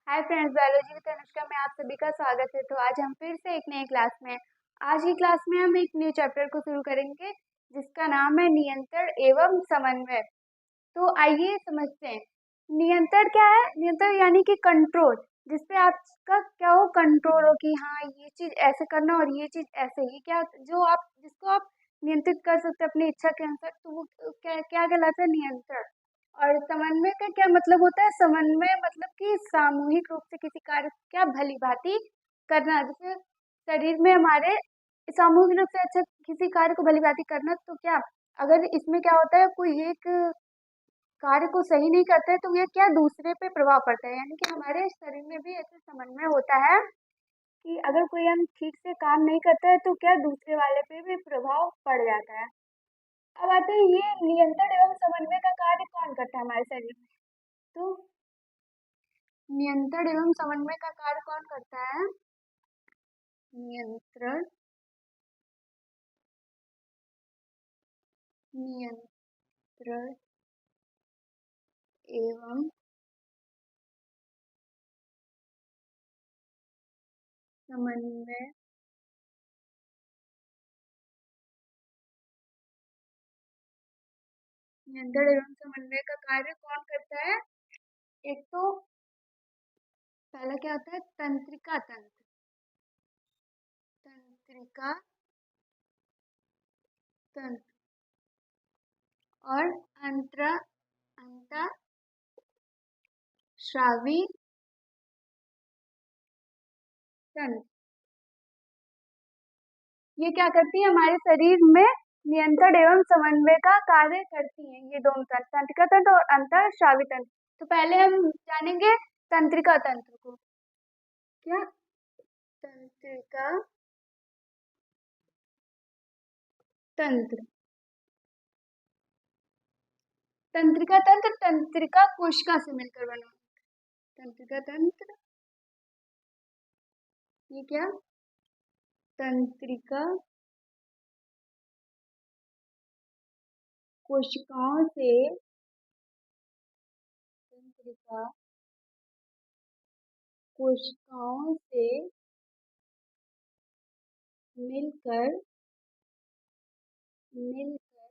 Hi friends, biology with Anushka में आप सभी का स्वागत है। तो आज हम फिर से एक नए क्लास में हैं। आज की क्लास में हम एक न्यू चैप्टर को शुरू करेंगे जिसका नाम है नियंत्रण एवं समन्वय। तो आइए समझते हैं नियंत्रण क्या है। नियंत्रण यानी कि कंट्रोल, जिसपे आपका क्या हो, कंट्रोल हो कि हाँ ये चीज ऐसे करना और ये चीज ऐसे ही, क्या जो आप जिसको आप नियंत्रित कर सकते हैं अपनी इच्छा के अनुसार, तो वो क्या क्या कहलाता है, नियंत्रण। और समन्वय का क्या मतलब होता है? समन्वय मतलब कि सामूहिक रूप से किसी कार्य को क्या भली भांति करना। जैसे शरीर में हमारे सामूहिक रूप से अच्छा किसी कार्य को भली भांति करना, तो क्या अगर इसमें क्या होता है, कोई एक कार्य को सही नहीं करता है तो ये क्या दूसरे पे प्रभाव पड़ता है। यानी कि हमारे शरीर में भी ऐसे समन्वय होता है कि अगर कोई हम ठीक से काम नहीं करता है तो क्या दूसरे वाले पे भी प्रभाव पड़ जाता है। अब आते हैं ये नियंत्रण एवं समन्वय का कार्य कौन करता है हमारे शरीर में। तो नियंत्रण एवं समन्वय का कार्य कौन करता है? नियंत्रण नियंत्रण एवं समन्वय नियंत्रण एवं समन्वय का कार्य कौन करता है? एक तो पहला क्या होता है, तंत्रिका तंत्र। तंत्रिका तंत्र और अंतःस्रावी तंत्र। ये क्या करती है, हमारे शरीर में नियंत्रण एवं समन्वय का कार्य करती हैं। ये दोनों तंत्र, तंत्रिका तंत्र और अंतःस्रावी तंत्र। तो पहले हम जानेंगे तंत्रिका तंत्र को। क्या तंत्रिका तंत्र? तंत्रिका तंत्र तंत्रिका कोशिका से मिलकर बना। तंत्रिका तंत्र ये क्या, तंत्रिका कोशिकाओं से तंत्रिका कोशिकाओं से मिलकर मिलकर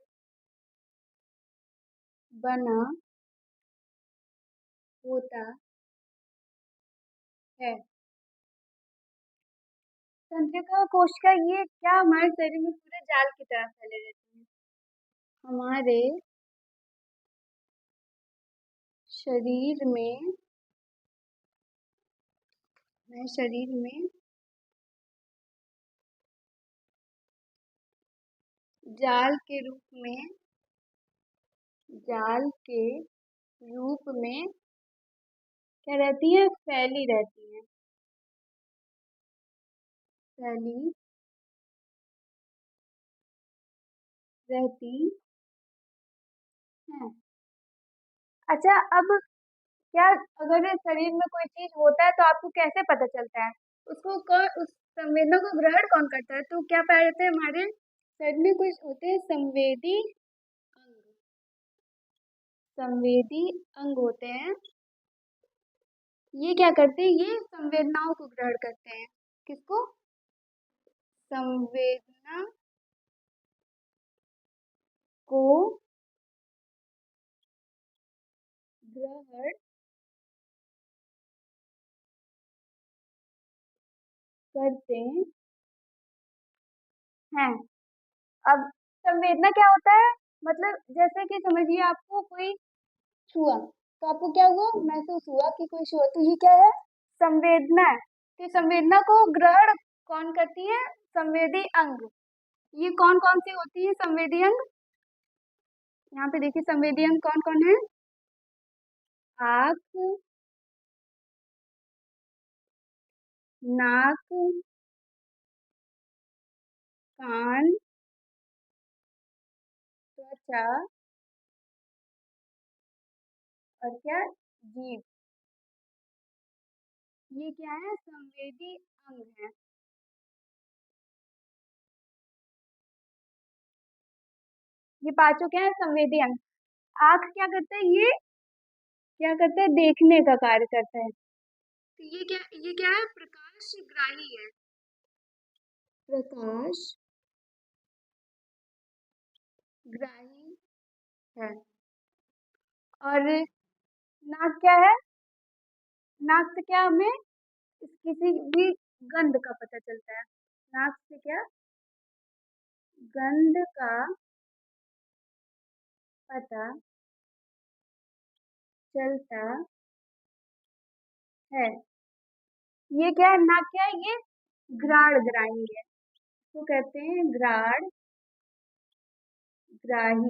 बना होता है। तंत्रिका कोशिका ये क्या हमारे शरीर में पूरे जाल की तरह फैले रहती है। हमारे शरीर में शरीर में जाल के रूप में जाल के रूप में क्या रहती है, फैली रहती है। फैली रहती है। अच्छा, अब क्या अगर शरीर में कोई चीज होता है तो आपको कैसे पता चलता है? उसको कौन, उस संवेदना को ग्रहण कौन करता है? तो क्या पाए जाते हैं, हमारे शरीर में कुछ होते हैं संवेदी अंग। संवेदी अंग होते हैं। ये क्या करते हैं, ये संवेदनाओं को ग्रहण करते हैं। किसको? संवेदना को ग्रहण करते हैं। अब संवेदना क्या होता है, मतलब जैसे कि समझिए आपको कोई छुआ तो आपको क्या हुआ, महसूस हुआ कि कोई छुआ, तो ये क्या है, संवेदना है। तो संवेदना को ग्रहण कौन करती है? संवेदी अंग। ये कौन कौन सी होती है संवेदी अंग? यहाँ पे देखिए संवेदी अंग कौन कौन है। आँख, नाक, कान, त्वचा और क्या, जीभ। ये क्या है, संवेदी अंग है। ये पांचों क्या है, संवेदी अंग। आँख क्या करता है, ये क्या करता है, देखने का कार्य करता है। तो ये क्या है, प्रकाश ग्राही है, प्रकाश ग्राही है। और नाक क्या है, नाक से क्या हमें किसी भी गंध का पता चलता है, नाक से क्या गंध का पता चलता है। ये क्या है, नाक क्या है, ये ग्राण ग्राही है, तो कहते हैं ग्राण ग्राही।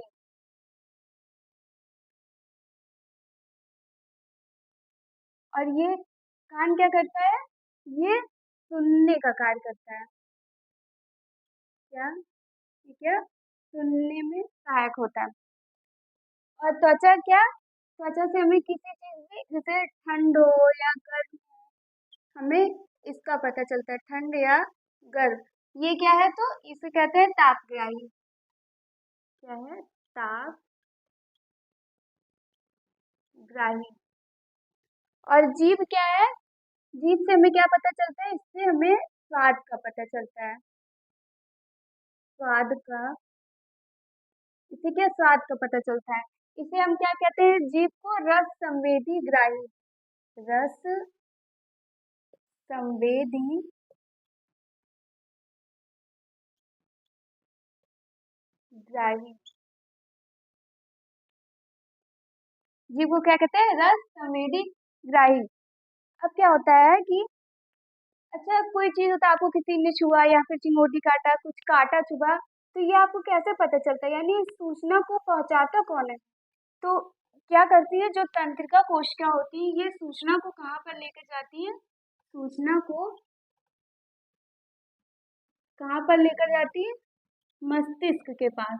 और ये कान क्या करता है, ये सुनने का कार्य करता है, क्या ये क्या सुनने में सहायक होता है। और त्वचा क्या, त्वचा से हमें किसी चीज भी जैसे ठंड हो या गर्म हो, हमें इसका पता चलता है, ठंड या गर्म। ये क्या है, तो इसे कहते हैं तापग्राही, क्या है, तापग्राही। और जीभ क्या है, जीभ से हमें क्या पता चलता है, इससे हमें स्वाद का पता चलता है, स्वाद का, इससे क्या स्वाद का पता चलता है। इसे हम क्या कहते हैं, जीभ को रस संवेदी ग्राही, रस संवेदी ग्राही, जीभ को क्या कहते हैं, रस संवेदी ग्राही। अब क्या होता है कि अच्छा कोई चीज होता है, आपको किसी ने छुआ या फिर चिंगोटी काटा, कुछ काटा चुभा, तो ये आपको कैसे पता चलता है, यानी इस सूचना को पहुंचाता कौन है। तो क्या करती है, जो तंत्रिका कोशिका होती है, ये सूचना को कहाँ पर लेकर जाती है, सूचना को कहाँ पर लेकर जाती है, मस्तिष्क के पास।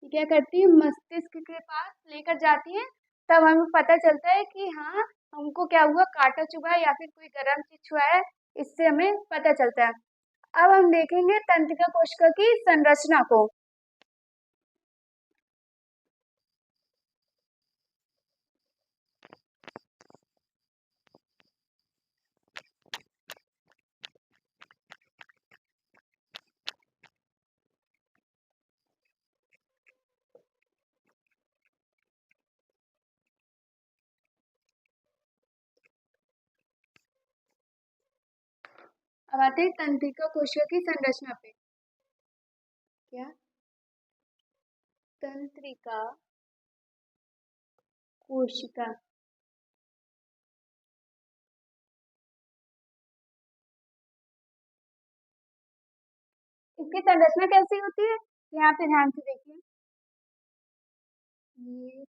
ये क्या करती है, मस्तिष्क के पास लेकर जाती है, तब हमें पता चलता है कि हाँ हमको क्या हुआ, काटा चुभा है या फिर कोई गर्म चीज छुआ है, इससे हमें पता चलता है। अब हम देखेंगे तंत्रिका कोशिका की संरचना को। अब आते हैं तंत्रिका कोशिका की संरचना पे। क्या, तंत्रिका कोशिका, इसकी संरचना कैसी होती है, यहाँ पे ध्यान से देखिए, ये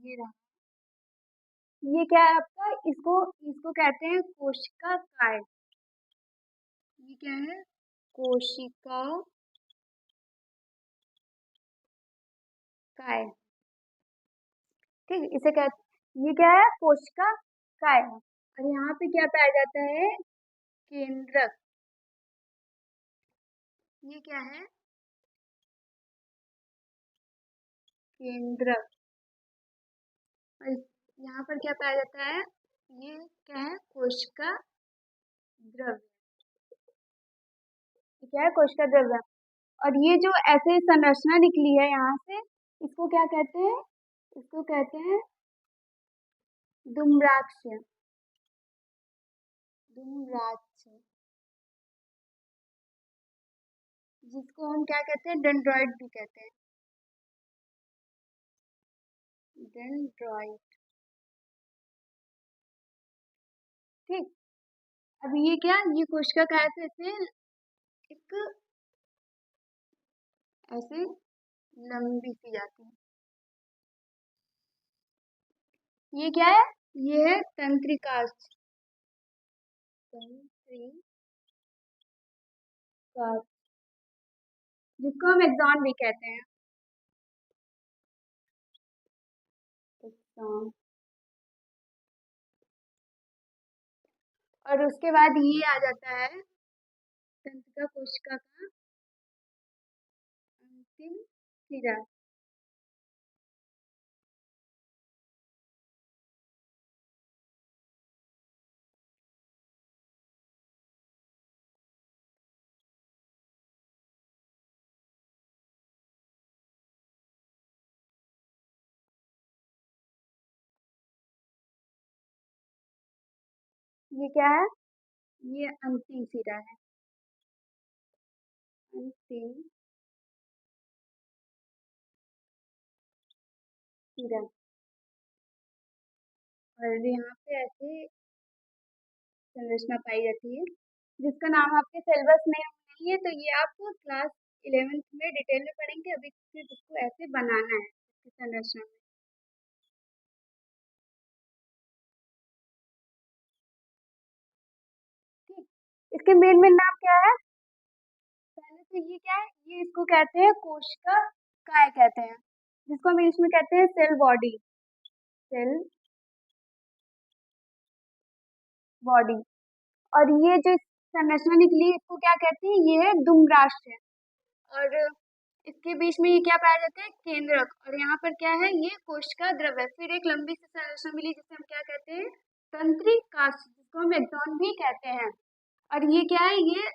ये रहा, ये क्या है आपका, इसको इसको कहते हैं कोशिका काय। ये क्या है, कोशिका काय, ठीक है, इसे कहते, ये क्या है, कोशिका काय है। और यहाँ पे क्या पाया जाता है, केंद्रक, ये क्या है, केंद्रक। और यहाँ पर क्या पाया जाता है, ये क्या है, कोशिका द्रव्य, ये क्या है, कोशिका द्रव्य। और ये जो ऐसे संरचना निकली है यहाँ से, इसको क्या कहते हैं, इसको कहते हैं दुम्राक्ष। दुम्राक्ष, जिसको हम क्या कहते हैं, डेंड्रॉइड भी कहते हैं। डेंड्रॉइड। ठीक। अब ये क्या, ये कोशिका काय से ऐसे एक ऐसे लंबी सी जाती है। ये क्या है, ये है तंत्रिकास्थ। तंत्रिकास्थ, जिसको हम एक्सॉन भी कहते हैं। एक्सॉन। और उसके बाद ये आ जाता है तंत्रिका कोशिका का अंतिम सिरा। ये क्या है, ये अंतिम सिरा है। अंतिम सिरा। और यहाँ पे ऐसे संरचना पाई जाती है, जिसका नाम आपके सिलेबस में नहीं है, तो ये आप क्लास 11th में डिटेल में पढ़ेंगे। अभी सिर्फ इसको ऐसे बनाना है इसकी संरचना में। ठीक। इसके मेन मेन नाम क्या है, पहले तो ये क्या है, ये इसको कहते हैं कोशिका काय कहते हैं, जिसको हम इंग्लिश में कहते हैं सेल बॉडी। Cell body. और ये जो संरचना निकली इसको क्या कहते हैं, ये है दुम्राक्ष। और इसके बीच में ये क्या पाया जाता है, केंद्रक। और यहाँ पर क्या है, ये कोशिका द्रव्य। फिर एक लंबी सी संरचना मिली जिसे हम क्या कहते हैं, तंत्रिकास्थ, जिसको हम एक्सॉन भी कहते हैं। और ये क्या है, ये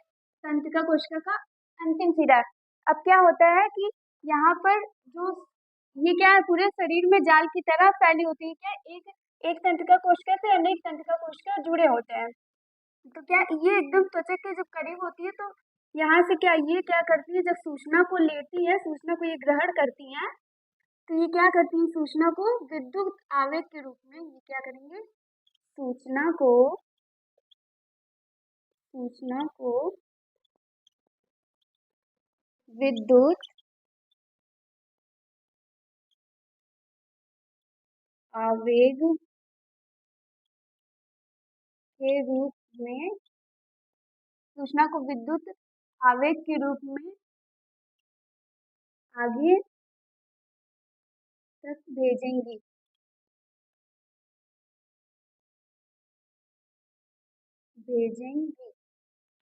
तंत्रिका कोशिका का अंतिम सिरा है। अब क्या होता है कि यहाँ पर जो ये क्या है, पूरे शरीर में जाल की तरह फैली होती है। क्या एक एक तंत्रिका कोशिका से अनेक तंत्रिका कोशिका जुड़े होते हैं। तो क्या ये एकदम त्वचा के जब करीब होती है, तो यहाँ से क्या, ये क्या करती है, जब सूचना को लेती है, सूचना को ये ग्रहण करती है, तो ये क्या करती है, सूचना को विद्युत आवेग के रूप में ये क्या करेंगे, सूचना को सूचना को विद्युत आवेग के रूप में, सूचना को विद्युत आवेग के रूप में आगे तक भेजेंगी। भेजेंगी।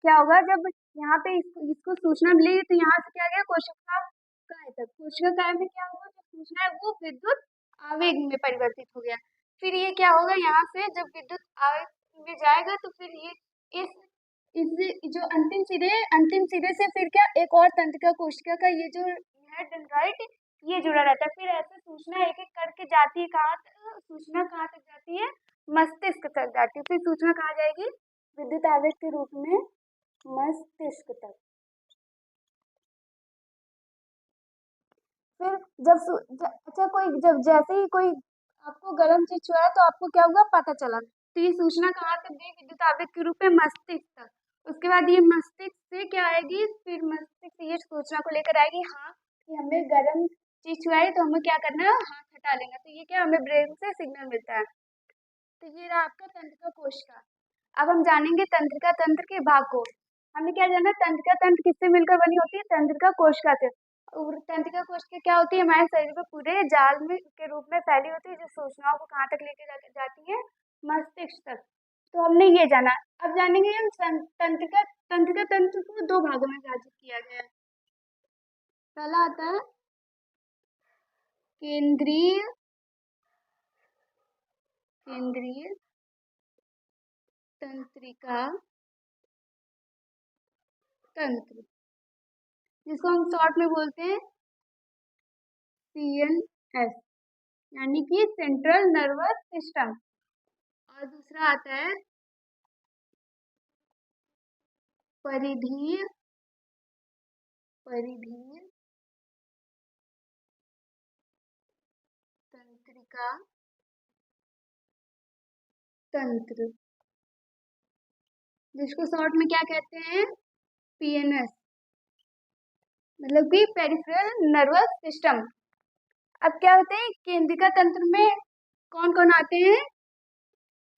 क्या होगा, जब यहाँ पे इसको सूचना मिलेगी, तो यहाँ से क्या गया, कोशिका काय तक। कोशिका काय में क्या होगा, जो सूचना है वो विद्युत आवेग में परिवर्तित हो गया। फिर ये क्या होगा, यहाँ से जब विद्युत आवेग में जाएगा, तो फिर ये इस जो अंतिम सिरे से फिर क्या, एक और तंत्रिका कोशिका का ये जो है डेंड्राइट, ये जुड़ा रहता है। फिर ऐसे सूचना एक एक करके जाती है, कहाँ तक, सूचना कहाँ तक जाती है, मस्तिष्क तक जाती है। फिर सूचना कहाँ जाएगी, विद्युत आवेग के रूप में मस्तिष्क तक। फिर अच्छा, कोई जब जैसे ही कोई आपको गर्म चीज छुआ तो आपको क्या हुआ, पता चला, तो ये सूचना कहाँ तक गई, विद्युत आवेग के रूप में मस्तिष्क तक। उसके बाद ये मस्तिष्क से क्या आएगी, फिर मस्तिष्क से ये सूचना को लेकर आएगी, हाँ कि हमें गर्म चीज छुआई, तो हमें क्या करना है, हाथ हटा लेना। तो ये क्या, हमें ब्रेन से सिग्नल मिलता है। तो ये रहा आपका तंत्रिका कोशिका। अब हम जानेंगे तंत्रिका तंत्र के भाग को। हमें क्या जाना, तंत्रिका तंत्र किससे मिलकर बनी होती है, तंत्रिका कोशिका से। और तंत्रिका कोशिका क्या होती है, हमारे शरीर में पूरे जाल में के रूप में फैली होती है, जो सूचनाओं को कहाँ तक लेके जाती है, मस्तिष्क तक। तो हमने ये जाना। अब जानेंगे हम तंत्रिका तंत्रिका तंत्र को दो भागों में विभाजित किया गया है। पहला आता है केंद्रीय केंद्रीय तंत्रिका तंत्र, जिसको हम शॉर्ट में बोलते हैं CNS। यानी कि सेंट्रल नर्वस सिस्टम। और दूसरा आता है परिधीय परिधीय तंत्रिका तंत्र, जिसको शॉर्ट में क्या कहते हैं, पीएनएस, मतलब कि पेरिफेरल नर्वस सिस्टम। अब क्या होते हैं केंद्रिका तंत्र में, कौन कौन आते हैं,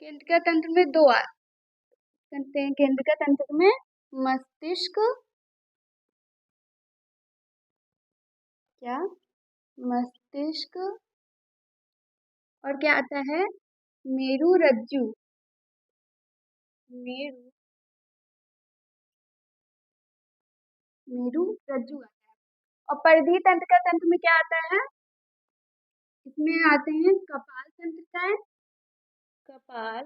केंद्रिका तंत्र में दो आते हैं। केंद्रिका तंत्र में मस्तिष्क, क्या, मस्तिष्क, और क्या आता है मेरुरज्जु, मेरु मेरुरज्जु आता है। और परिधीय तंत्रिका तंत्र में क्या आता है, इसमें आते हैं कपाल तंत्रिकाएं, कपाल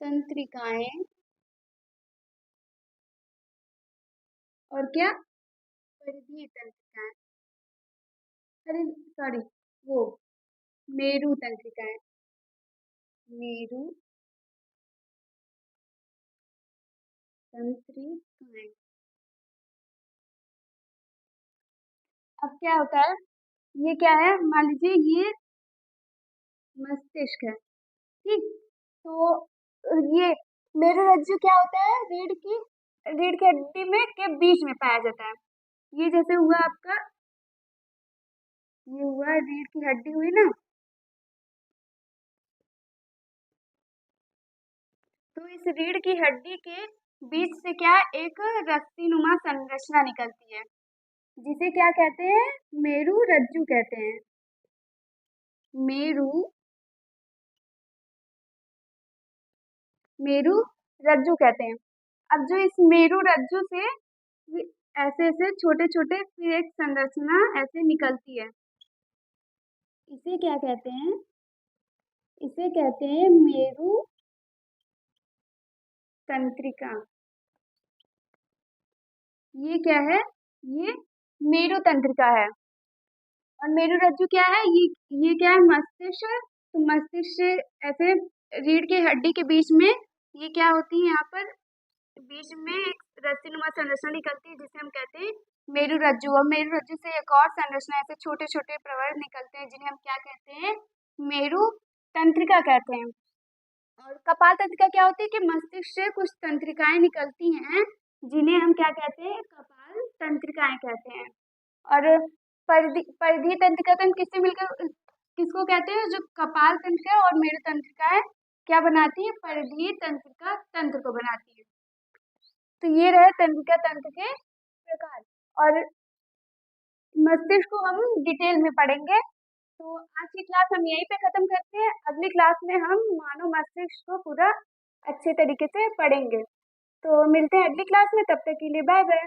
तंत्रिकाएं, और क्या परिधीय तंत्रिकाएं, अरे सॉरी, वो मेरु तंत्रिकाएं, मेरु तंत्रिकाएं। अब क्या होता है, ये क्या है, मान लीजिए ये मस्तिष्क है, ठीक। तो ये मेरुरज्जु क्या होता है, रीढ़ की हड्डी में के बीच में पाया जाता है। ये जैसे हुआ आपका, ये हुआ रीढ़ की हड्डी हुई ना, तो इस रीढ़ की हड्डी के बीच से क्या एक रस्सीनुमा संरचना निकलती है, जिसे क्या कहते हैं, मेरुरज्जु कहते हैं, मेरु मेरुरज्जु कहते हैं। अब जो इस मेरुरज्जु से ऐसे ऐसे छोटे छोटे फिर एक संरचना ऐसे निकलती है, इसे क्या कहते हैं, इसे कहते हैं मेरु तंत्रिका। ये क्या है, ये मेरु तंत्रिका है। और मेरुरज्जु क्या है, ये क्या है, मस्तिष्क। तो मस्तिष्क से ऐसे रीढ़ की हड्डी के बीच में ये क्या होती है, यहाँ पर बीच में एक रस्सीनुमा संरचना निकलती है, जिसे हम कहते हैं मेरुरज्जु। और मेरुरज्जु से एक और संरचना ऐसे छोटे छोटे प्रवर्ग निकलते हैं, जिन्हें हम क्या कहते हैं, मेरु तंत्रिका कहते हैं। और कपाल तंत्रिका क्या होती है कि मस्तिष्क से कुछ तंत्रिकाएं निकलती हैं, जिन्हें हम क्या कहते हैं, कपाल तंत्रिकाएं कहते हैं। और परिधीय तंत्रिका तंत्र किससे मिलकर किसको कहते हैं, जो कपाल तंत्रिका और मेरु तंत्रिका है, क्या बनाती है, परिधीय तंत्रिका तंत्र को बनाती है। तो ये रहे तंत्रिका तंत्र के प्रकार। और मस्तिष्क को हम डिटेल में पढ़ेंगे। तो आज की क्लास हम यहीं पे खत्म करते हैं। अगली क्लास में हम मानव मस्तिष्क को पूरा अच्छे तरीके से पढ़ेंगे। तो मिलते हैं अगली क्लास में, तब तक के लिए बाय बाय।